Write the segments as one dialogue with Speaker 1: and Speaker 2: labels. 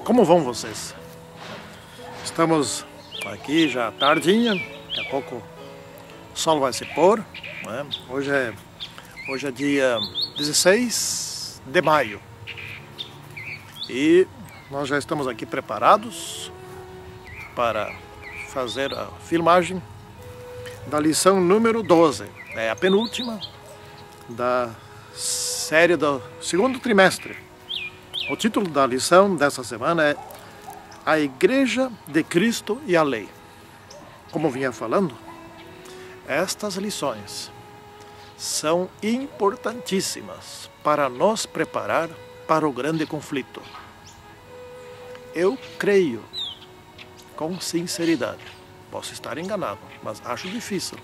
Speaker 1: Como vão vocês? Estamos aqui já tardinha, daqui a pouco o sol vai se pôr, né? Hoje é dia 16 de maio e nós já estamos aqui preparados para fazer a filmagem da lição número 12. É a penúltima da série do segundo trimestre. O título da lição dessa semana é A Igreja de Cristo e a Lei. Como vinha falando, estas lições são importantíssimas para nos preparar para o grande conflito. Eu creio, com sinceridade, posso estar enganado, mas acho difícil,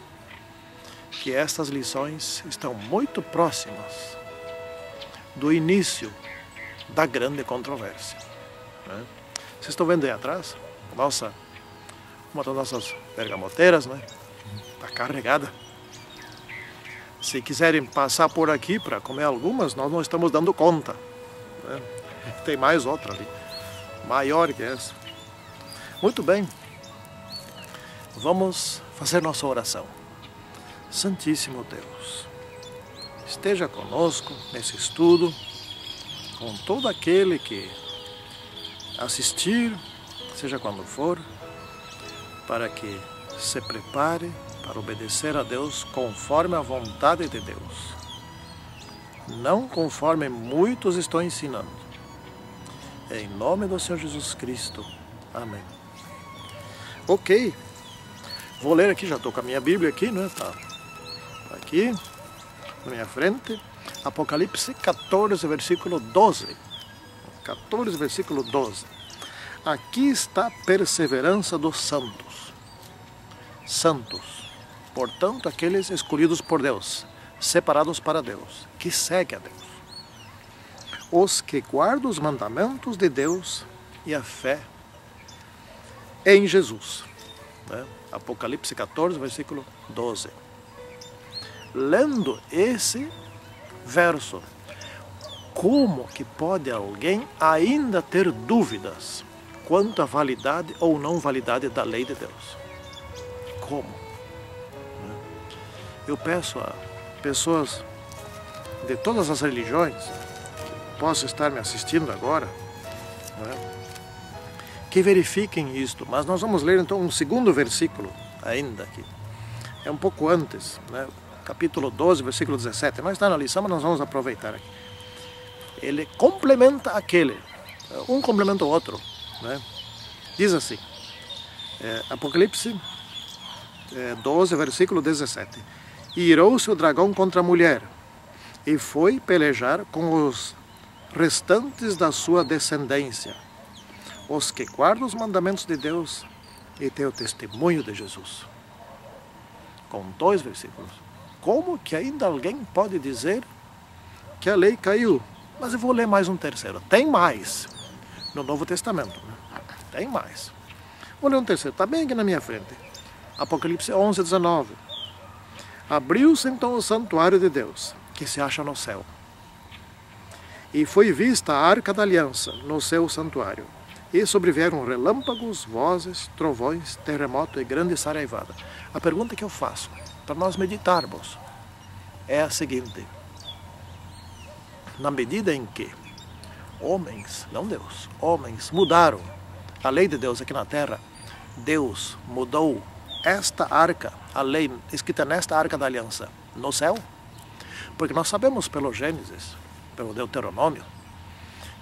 Speaker 1: que estas lições estão muito próximas do início da grande controvérsia, né? Vocês estão vendo aí atrás? Uma das nossas bergamoteiras, né? Está carregada. Se quiserem passar por aqui para comer algumas, nós não estamos dando conta, né? Tem mais outra ali, maior que essa. Muito bem, vamos fazer nossa oração. Santíssimo Deus, esteja conosco nesse estudo, com todo aquele que assistir, seja quando for, para que se prepare para obedecer a Deus conforme a vontade de Deus, não conforme muitos estão ensinando. Em nome do Senhor Jesus Cristo. Amém. Ok, vou ler aqui, já estou com a minha Bíblia aqui, né? Tá aqui na minha frente. Apocalipse 14, versículo 12. 14, versículo 12. Aqui está a perseverança dos santos. Santos, portanto, aqueles escolhidos por Deus, separados para Deus, que seguem a Deus. Os que guardam os mandamentos de Deus e a fé em Jesus. Né? Apocalipse 14, versículo 12. Lendo esse verso, como que pode alguém ainda ter dúvidas quanto à validade ou não validade da lei de Deus? Como? Eu peço a pessoas de todas as religiões que possam estar me assistindo agora, né, que verifiquem isto. Mas nós vamos ler então um segundo versículo ainda aqui. É um pouco antes, né? Capítulo 12, versículo 17. Não está na lição, mas nós vamos aproveitar aqui. Ele complementa aquele, um complementa o outro, né? Diz assim, Apocalipse 12, versículo 17. Irou-se o dragão contra a mulher e foi pelejar com os restantes da sua descendência, os que guardam os mandamentos de Deus e têm o testemunho de Jesus. Com 2 versículos. Como que ainda alguém pode dizer que a lei caiu? Mas eu vou ler mais um terceiro. Tem mais no Novo Testamento, né? Tem mais. Vou ler um terceiro, está bem aqui na minha frente. Apocalipse 11, 19. Abriu-se então o santuário de Deus, que se acha no céu. E foi vista a arca da aliança no seu santuário. E sobrevieram relâmpagos, vozes, trovões, terremoto e grande saraivada. A pergunta que eu faço para nós meditarmos é a seguinte: na medida em que homens, não Deus, homens mudaram a lei de Deus aqui na terra, Deus mudou esta arca, a lei escrita nesta arca da aliança, no céu? Porque nós sabemos pelo Gênesis, pelo Deuteronômio,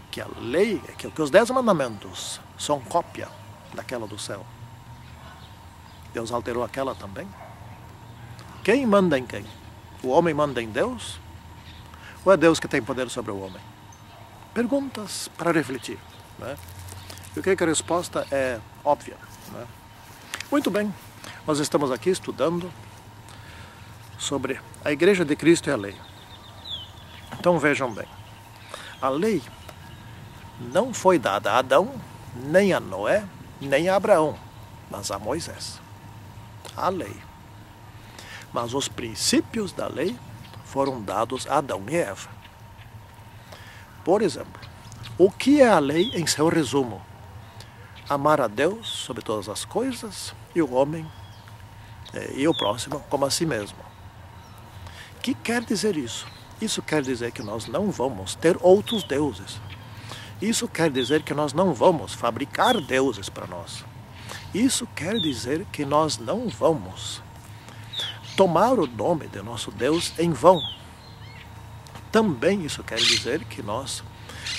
Speaker 1: que a lei, que os 10 mandamentos são cópia daquela do céu. Deus alterou aquela também. Quem manda em quem? O homem manda em Deus? Ou é Deus que tem poder sobre o homem? Perguntas para refletir, né? Eu creio que a resposta é óbvia, né? Muito bem, nós estamos aqui estudando sobre a Igreja de Cristo e a lei. Então vejam bem, a lei não foi dada a Adão, nem a Noé, nem a Abraão, mas a Moisés. A lei. Mas os princípios da lei foram dados a Adão e Eva. Por exemplo, o que é a lei em seu resumo? amar a Deus sobre todas as coisas e o homem e o próximo como a si mesmo. O que quer dizer isso? Isso quer dizer que nós não vamos ter outros deuses. Isso quer dizer que nós não vamos fabricar deuses para nós. Isso quer dizer que nós não vamos tomar o nome de nosso Deus em vão. Também isso quer dizer que nós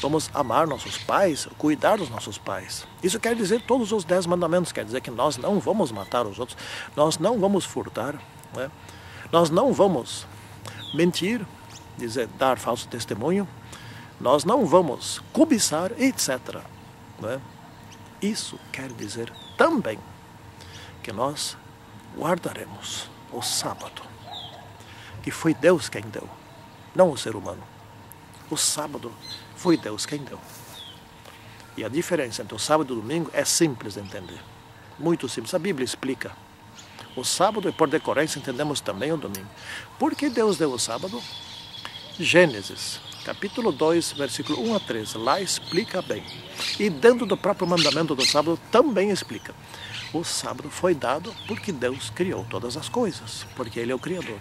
Speaker 1: vamos amar nossos pais, cuidar dos nossos pais. Isso quer dizer todos os 10 mandamentos, quer dizer que nós não vamos matar os outros, nós não vamos furtar, né? Nós não vamos mentir, dar falso testemunho, nós não vamos cobiçar, etc. Né? Isso quer dizer também que nós guardaremos o sábado, que foi Deus quem deu, não o ser humano. O sábado foi Deus quem deu. E a diferença entre o sábado e o domingo é simples de entender. Muito simples. A Bíblia explica. O sábado e por decorrência entendemos também o domingo. Por que Deus deu o sábado? Gênesis, capítulo 2, versículo 1 a 13. Lá explica bem. E dentro do próprio mandamento do sábado também explica. O sábado foi dado porque Deus criou todas as coisas. Porque Ele é o Criador.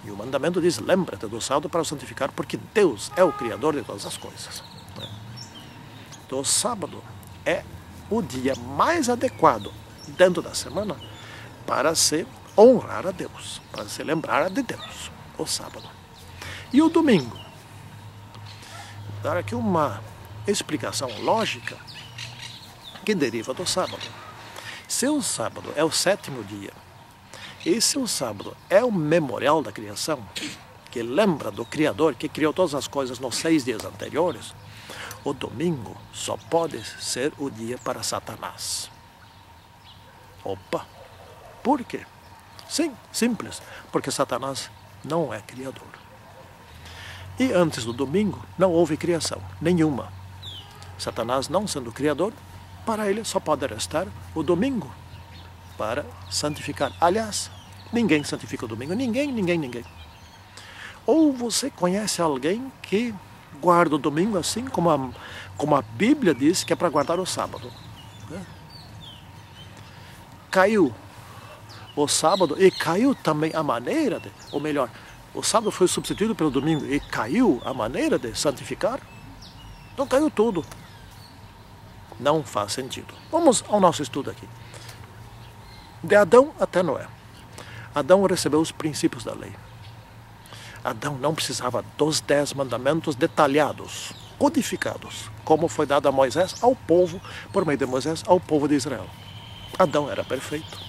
Speaker 1: E o mandamento diz, lembra-te do sábado para o santificar, porque Deus é o Criador de todas as coisas. Então o sábado é o dia mais adequado dentro da semana para se honrar a Deus, para se lembrar de Deus, o sábado. E o domingo? Vou dar aqui uma explicação lógica que deriva do sábado. Se o sábado é o 7º dia, e se o sábado é o memorial da criação, que lembra do Criador que criou todas as coisas nos 6 dias anteriores, o domingo só pode ser o dia para Satanás. Opa! Por quê? Sim, simples, porque Satanás não é Criador. E antes do domingo não houve criação nenhuma. Satanás não sendo Criador, para ele só pode restar o domingo para santificar. Aliás, ninguém santifica o domingo, ninguém. Ou você conhece alguém que guarda o domingo assim como a Bíblia diz que é para guardar o sábado, né? Caiu o sábado e caiu também a maneira de, ou melhor, o sábado foi substituído pelo domingo e caiu a maneira de santificar, então caiu tudo. Não faz sentido. Vamos ao nosso estudo aqui. De Adão até Noé. Adão recebeu os princípios da lei. Adão não precisava dos 10 mandamentos detalhados, codificados, como foi dado a Moisés, ao povo, por meio de Moisés, ao povo de Israel. Adão era perfeito,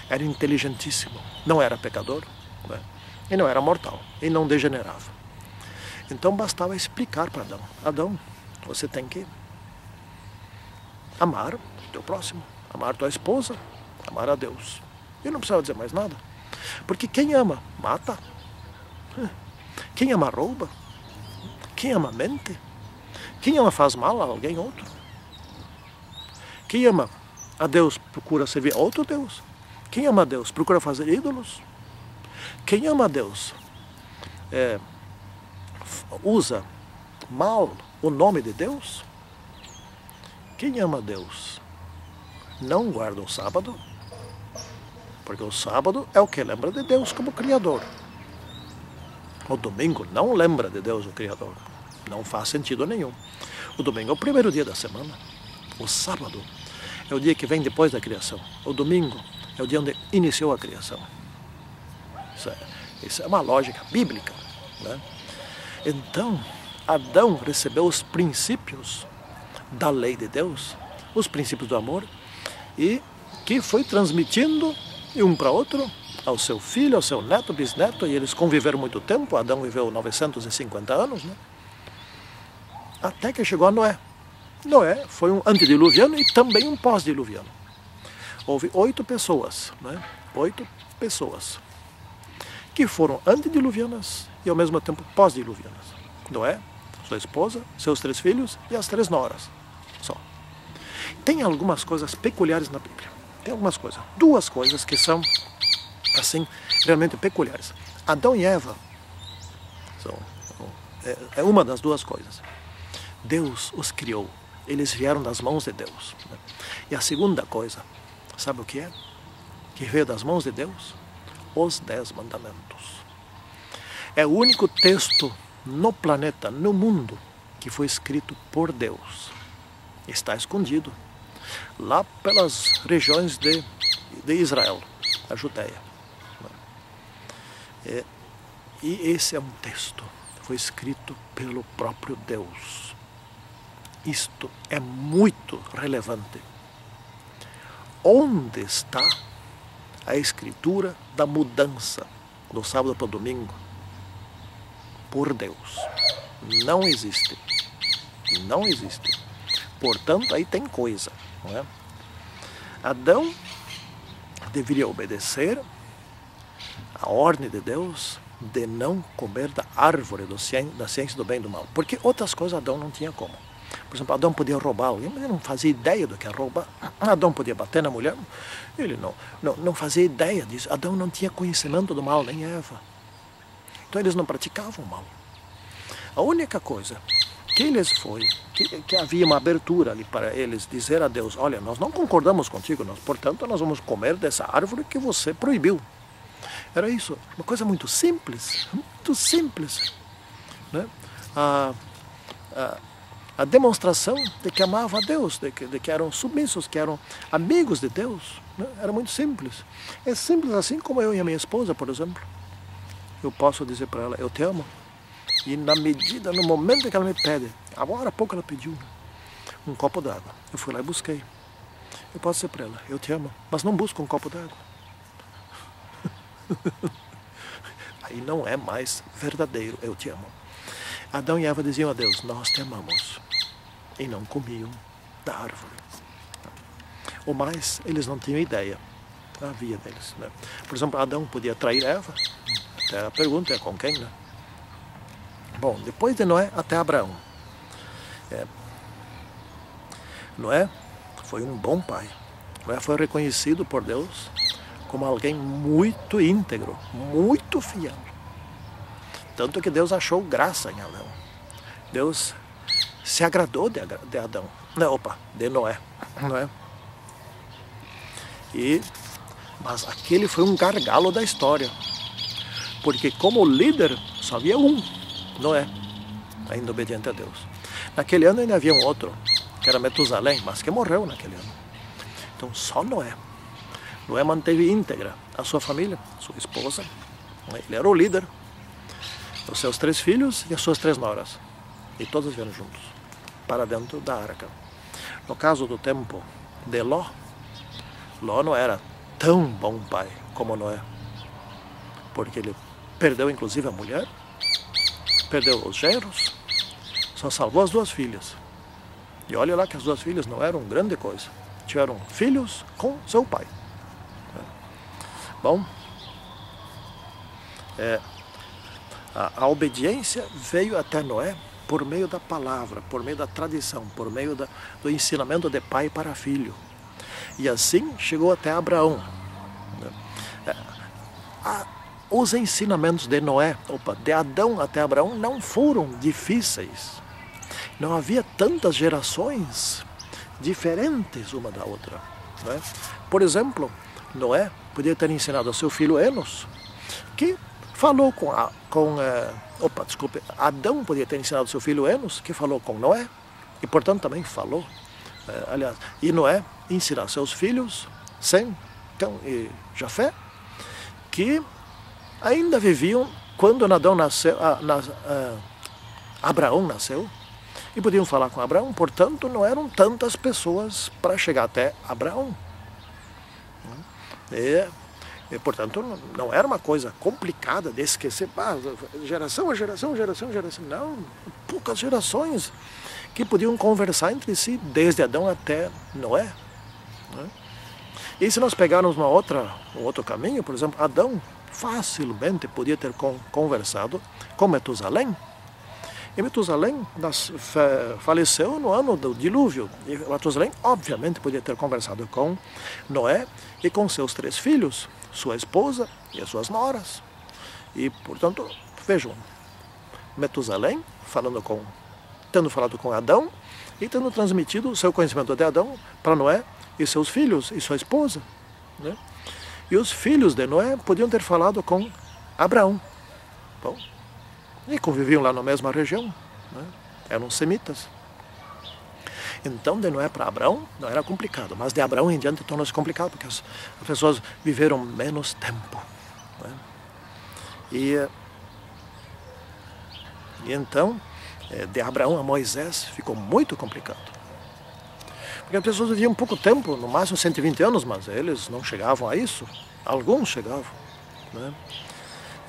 Speaker 1: era inteligentíssimo, não era pecador, né? E não era mortal, e não degenerava. Então bastava explicar para Adão: Adão, você tem que amar o teu próximo, amar tua esposa, amar a Deus. E não precisava dizer mais nada. Porque quem ama, mata. Quem ama, rouba. Quem ama, mente. Quem ama, faz mal a alguém outro. Quem ama a Deus, procura servir a outro Deus. Quem ama a Deus, procura fazer ídolos. Quem ama a Deus, usa mal o nome de Deus. Quem ama a Deus não guarda o sábado, porque o sábado é o que lembra de Deus como Criador. O domingo não lembra de Deus o Criador. Não faz sentido nenhum. O domingo é o primeiro dia da semana. O sábado é o dia que vem depois da criação. O domingo é o dia onde iniciou a criação. Isso é uma lógica bíblica, né? Então, Adão recebeu os princípios da lei de Deus, os princípios do amor, e que foi transmitindo de um para outro, ao seu filho, ao seu neto, bisneto, e eles conviveram muito tempo. Adão viveu 950 anos, né? Até que chegou a Noé. Noé foi um antediluviano e também um pós-diluviano. Houve 8 pessoas, né? 8 pessoas que foram antediluvianas e ao mesmo tempo pós-diluvianas. Noé, sua esposa, seus 3 filhos e as 3 noras. Só. Tem algumas coisas peculiares na Bíblia. Tem algumas coisas. 2 coisas que são, assim, realmente peculiares. Adão e Eva é uma das 2 coisas. Deus os criou eles vieram das mãos de Deus. E a segunda coisa, sabe o que é? Que veio das mãos de Deus? Os 10 mandamentos. É o único texto no planeta, no mundo, que foi escrito por Deus. Está escondido lá pelas regiões de Israel, a Judéia. E esse é um texto, foi escrito pelo próprio Deus. Isto é muito relevante. Onde está a escritura da mudança do sábado para o domingo? Por Deus. Não existe. Não existe. Portanto, aí tem coisa, não é? Adão deveria obedecer a ordem de Deus de não comer da árvore da ciência do bem e do mal. Porque outras coisas Adão não tinha como. Por exemplo, Adão podia roubar alguém, mas ele não fazia ideia do que é roubar. Adão podia bater na mulher, ele não fazia ideia disso. Adão não tinha conhecimento do mal, nem Eva. Então eles não praticavam o mal. A única coisa que eles que havia uma abertura ali para eles dizer a Deus: olha, nós não concordamos contigo, portanto nós vamos comer dessa árvore que você proibiu. Era isso, uma coisa muito simples, né? A demonstração de que amavam a Deus, de que eram submissos, que eram amigos de Deus, né? Era muito simples. É simples assim como eu e a minha esposa, por exemplo. Eu posso dizer para ela: eu te amo. E no momento que ela me pede, agora há pouco ela pediu um copo d'água. Eu fui lá e busquei. Eu posso dizer para ela: eu te amo, mas não busco um copo d'água. Aí não é mais verdadeiro, eu te amo. Adão e Eva diziam a Deus: nós te amamos. E não comiam da árvore. Ou mais, eles não tinham ideia da vida deles, né? Por exemplo, Adão podia trair Eva. Até a pergunta é com quem, né? Bom, depois de Noé até Abraão. Noé foi um bom pai. Noé foi reconhecido por Deus como alguém muito íntegro, muito fiel. Tanto que Deus achou graça em Adão. Deus se agradou de Adão. De Noé. Mas aquele foi um gargalo da história. Porque como líder só havia um, Noé, ainda obediente a Deus. Naquele ano ainda havia um outro, que era Metusalém, mas que morreu naquele ano. Então só Noé. Noé manteve íntegra a sua família, sua esposa. Ele era o líder. Os seus 3 filhos e as suas 3 noras. E todos vieram juntos para dentro da arca. No caso do tempo de Ló, Ló não era tão bom pai como Noé. Porque ele perdeu inclusive a mulher, perdeu os genros, só salvou as 2 filhas. E olha lá que as 2 filhas não eram grande coisa. Tiveram filhos com seu pai. Bom, a obediência veio até Noé por meio da palavra, por meio da tradição, por meio do ensinamento de pai para filho. E assim chegou até Abraão. Os ensinamentos de de Adão até Abraão não foram difíceis. Não havia tantas gerações diferentes uma da outra, né? Por exemplo, Noé podia ter ensinado ao seu filho Enos, que falou Adão podia ter ensinado ao seu filho Enos, que falou com Noé, e portanto também falou, e Noé ensinou aos seus filhos, Sem, Cão e Jafé, que ainda viviam quando Abraão nasceu, e podiam falar com Abraão, portanto não eram tantas pessoas para chegar até Abraão. E portanto não era uma coisa complicada de esquecer, geração a geração. Não, poucas gerações que podiam conversar entre si, desde Adão até Noé, né? E se nós pegarmos um outro caminho, por exemplo, Adão facilmente podia ter conversado com Metusalém. E Metusalém faleceu no ano do dilúvio. E Metusalém, obviamente, podia ter conversado com Noé e com seus 3 filhos, sua esposa e as suas noras. E, portanto, vejam, Metusalém falando com tendo falado com Adão e tendo transmitido o seu conhecimento de Adão para Noé e seus filhos e sua esposa, né? E os filhos de Noé podiam ter falado com Abraão. Bom, e conviviam lá na mesma região, né? Eram semitas. Então, de Noé para Abraão não era complicado, mas de Abraão em diante tornou-se complicado, porque as pessoas viveram menos tempo, né? E então, de Abraão a Moisés ficou muito complicado. Porque as pessoas viviam pouco tempo, no máximo 120 anos, mas eles não chegavam a isso. Alguns chegavam, né?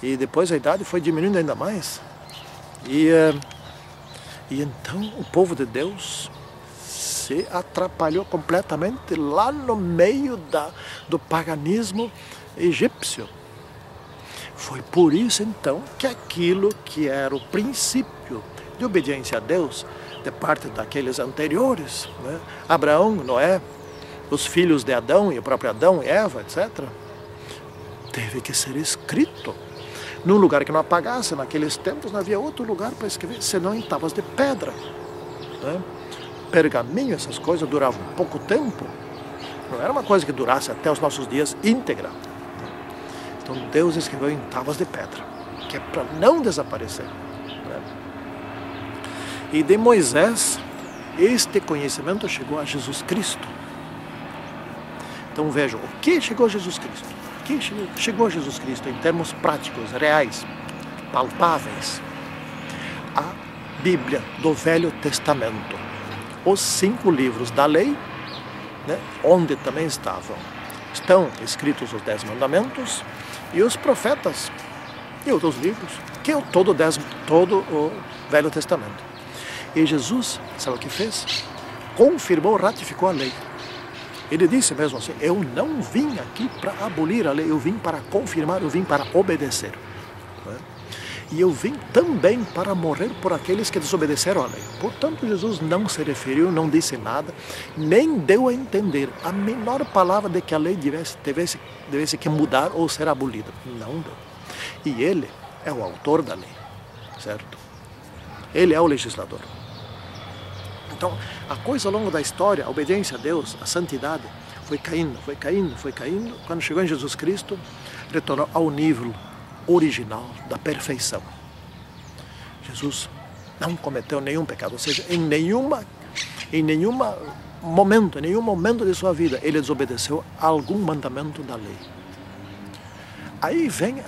Speaker 1: E depois a idade foi diminuindo ainda mais. E então o povo de Deus se atrapalhou completamente lá no meio do paganismo egípcio. Foi por isso então que aquilo que era o princípio de obediência a Deus, de parte daqueles anteriores, né? Abraão, Noé, os filhos de Adão e o próprio Adão e Eva, etc., teve que ser escrito num lugar que não apagasse. Naqueles tempos não havia outro lugar para escrever, senão em tábuas de pedra, né? Pergaminho, essas coisas duravam pouco tempo, não era uma coisa que durasse até os nossos dias íntegra. Então Deus escreveu em tábuas de pedra, que é para não desaparecer, né? E de Moisés, este conhecimento chegou a Jesus Cristo. Então vejam, o que chegou a Jesus Cristo? O que chegou a Jesus Cristo em termos práticos, reais, palpáveis? A Bíblia do Velho Testamento, os 5 livros da lei, né, onde também estão escritos os 10 mandamentos e os profetas e outros livros, que é todo o Velho Testamento. E Jesus, sabe o que fez? Confirmou, ratificou a lei. Ele disse mesmo assim, eu não vim aqui para abolir a lei, eu vim para confirmar, eu vim para obedecer, né? E eu vim também para morrer por aqueles que desobedeceram a lei. Portanto, Jesus não se referiu, não disse nada, nem deu a entender a menor palavra de que a lei devesse que mudar ou ser abolida. Não deu. E ele é o autor da lei, certo? Ele é o legislador. Então, a coisa ao longo da história, a obediência a Deus, a santidade, foi caindo, foi caindo, foi caindo. Quando chegou em Jesus Cristo, retornou ao nível original da perfeição. Jesus não cometeu nenhum pecado, ou seja, em nenhum momento de sua vida, ele desobedeceu a algum mandamento da lei. Aí vem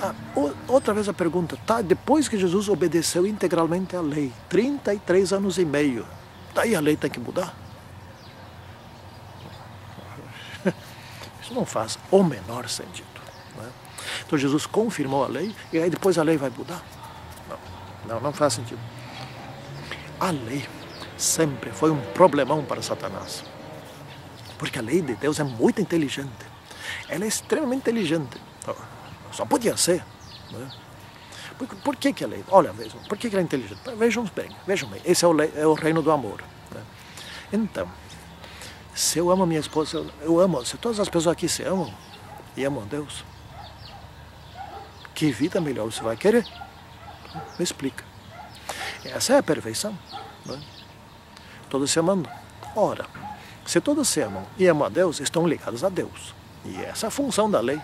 Speaker 1: outra vez a pergunta, tá, depois que Jesus obedeceu integralmente à lei, 33 anos e meio, daí a lei tem que mudar? Isso não faz o menor sentido, né? Então Jesus confirmou a lei e aí depois a lei vai mudar? Não faz sentido. A lei sempre foi um problemão para Satanás, porque a lei de Deus é muito inteligente, ela é extremamente inteligente. Só podia ser, né? Por que a lei? Olha, vejam, por que ela é inteligente? Vejam bem, esse é o reino do amor, né? Então, se eu amo a minha esposa, se todas as pessoas aqui se amam e amam a Deus, que vida melhor você vai querer? Me explica. Essa é a perfeição, né? Todos se amando. Ora, se todos se amam e amam a Deus, estão ligados a Deus. E essa é a função da lei.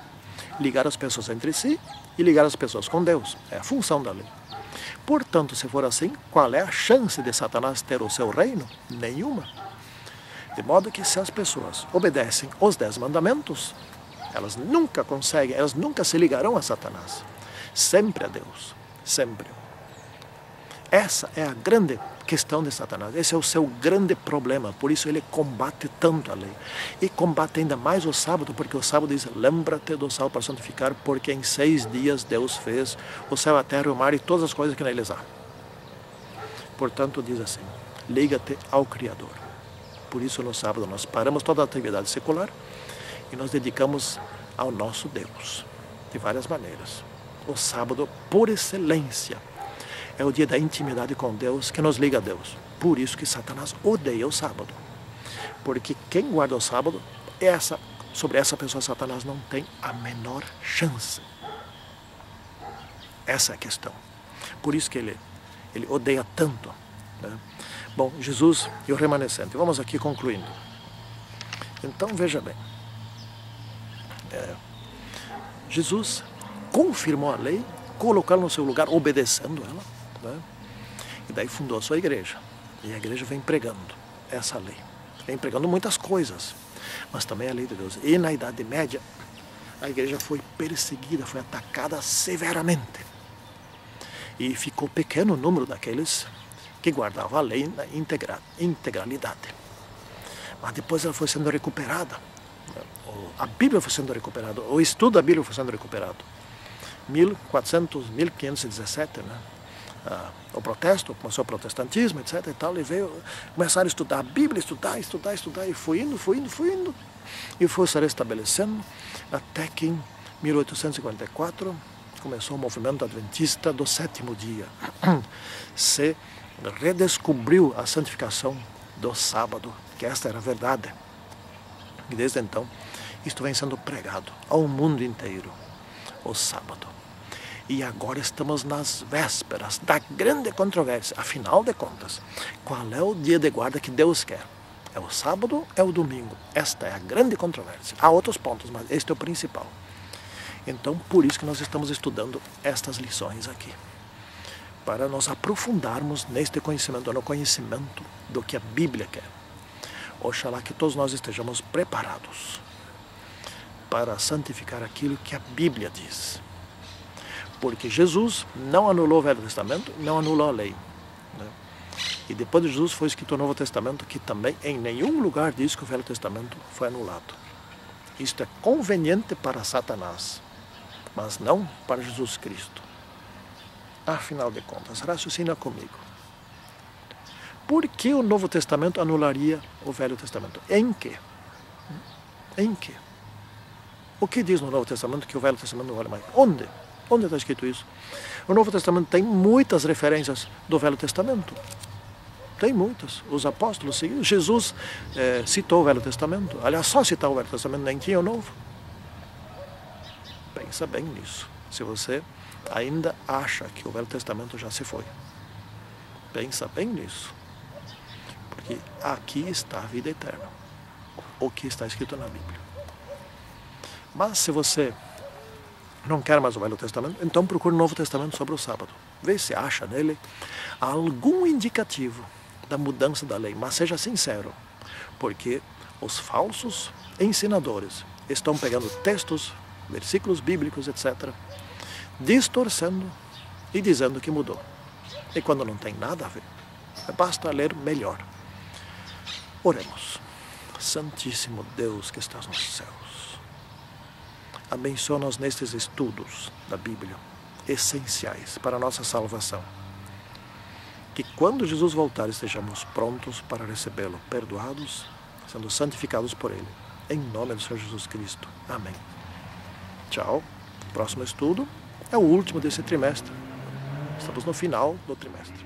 Speaker 1: Ligar as pessoas entre si e ligar as pessoas com Deus. É a função da lei. Portanto, se for assim, qual é a chance de Satanás ter o seu reino? Nenhuma. De modo que se as pessoas obedecem os 10 mandamentos, elas nunca conseguem, elas nunca se ligarão a Satanás. Sempre a Deus. Sempre. Essa é a grande questão de Satanás. Esse é o seu grande problema. Por isso ele combate tanto a lei. E combate ainda mais o sábado, porque o sábado diz, lembra-te do sábado para santificar, porque em 6 dias Deus fez o céu, a terra e o mar e todas as coisas que neles há. Portanto, diz assim, liga-te ao Criador. Por isso no sábado nós paramos toda a atividade secular e nos dedicamos ao nosso Deus, de várias maneiras. O sábado, por excelência, é o dia da intimidade com Deus, que nos liga a Deus. Por isso que Satanás odeia o sábado. Porque quem guarda o sábado, sobre essa pessoa Satanás não tem a menor chance. Essa é a questão. Por isso que ele odeia tanto, né? Bom, Jesus e o remanescente. Vamos aqui concluindo. Então, veja bem. Jesus confirmou a lei, colocou no seu lugar, obedecendo ela, né? E daí fundou a sua igreja. E a igreja vem pregando essa lei. Vem pregando muitas coisas, mas também a lei de Deus. E na Idade Média, a igreja foi perseguida, foi atacada severamente. E ficou pequeno o número daqueles que guardavam a lei na integralidade. Mas depois ela foi sendo recuperada. A Bíblia foi sendo recuperada, o estudo da Bíblia foi sendo recuperado. 1517, né? O protesto, começou o protestantismo, etc. e tal, e começaram a estudar a Bíblia, estudar, e foi indo, e foi se restabelecendo, até que em 1854 começou o movimento adventista do sétimo dia. Se redescobriu a santificação do sábado, que esta era a verdade. E desde então, isto vem sendo pregado ao mundo inteiro, o sábado. E agora estamos nas vésperas da grande controvérsia. Afinal de contas, qual é o dia de guarda que Deus quer? É o sábado, é o domingo? Esta é a grande controvérsia. Há outros pontos, mas este é o principal. Então, por isso que nós estamos estudando estas lições aqui. Para nos aprofundarmos neste conhecimento, no conhecimento do que a Bíblia quer. Oxalá que todos nós estejamos preparados para santificar aquilo que a Bíblia diz. Porque Jesus não anulou o Velho Testamento, não anulou a lei, né? E depois de Jesus foi escrito o Novo Testamento, que também em nenhum lugar diz que o Velho Testamento foi anulado. Isto é conveniente para Satanás, mas não para Jesus Cristo. Afinal de contas, raciocina comigo. Por que o Novo Testamento anularia o Velho Testamento? Em que? Em que? O que diz no Novo Testamento que o Velho Testamento não vale mais? Onde? Onde está escrito isso? O Novo Testamento tem muitas referências do Velho Testamento. Tem muitas. Os apóstolos seguiram. Jesus citou o Velho Testamento. Aliás, só citar o Velho Testamento, nem tinha o Novo. Pensa bem nisso. Se você ainda acha que o Velho Testamento já se foi. Pensa bem nisso. Porque aqui está a vida eterna. O que está escrito na Bíblia. Mas se você não quer mais o Velho Testamento, então procure o Novo Testamento sobre o sábado. Vê se acha nele algum indicativo da mudança da lei, mas seja sincero, porque os falsos ensinadores estão pegando textos, versículos bíblicos, etc., distorcendo e dizendo que mudou. E quando não tem nada a ver, basta ler melhor. Oremos. Santíssimo Deus que estás nos céus, abençoa-nos nestes estudos da Bíblia, essenciais para a nossa salvação. Que quando Jesus voltar estejamos prontos para recebê-lo, perdoados, sendo santificados por Ele. Em nome do Senhor Jesus Cristo. Amém. Tchau. Próximo estudo é o último desse trimestre. Estamos no final do trimestre.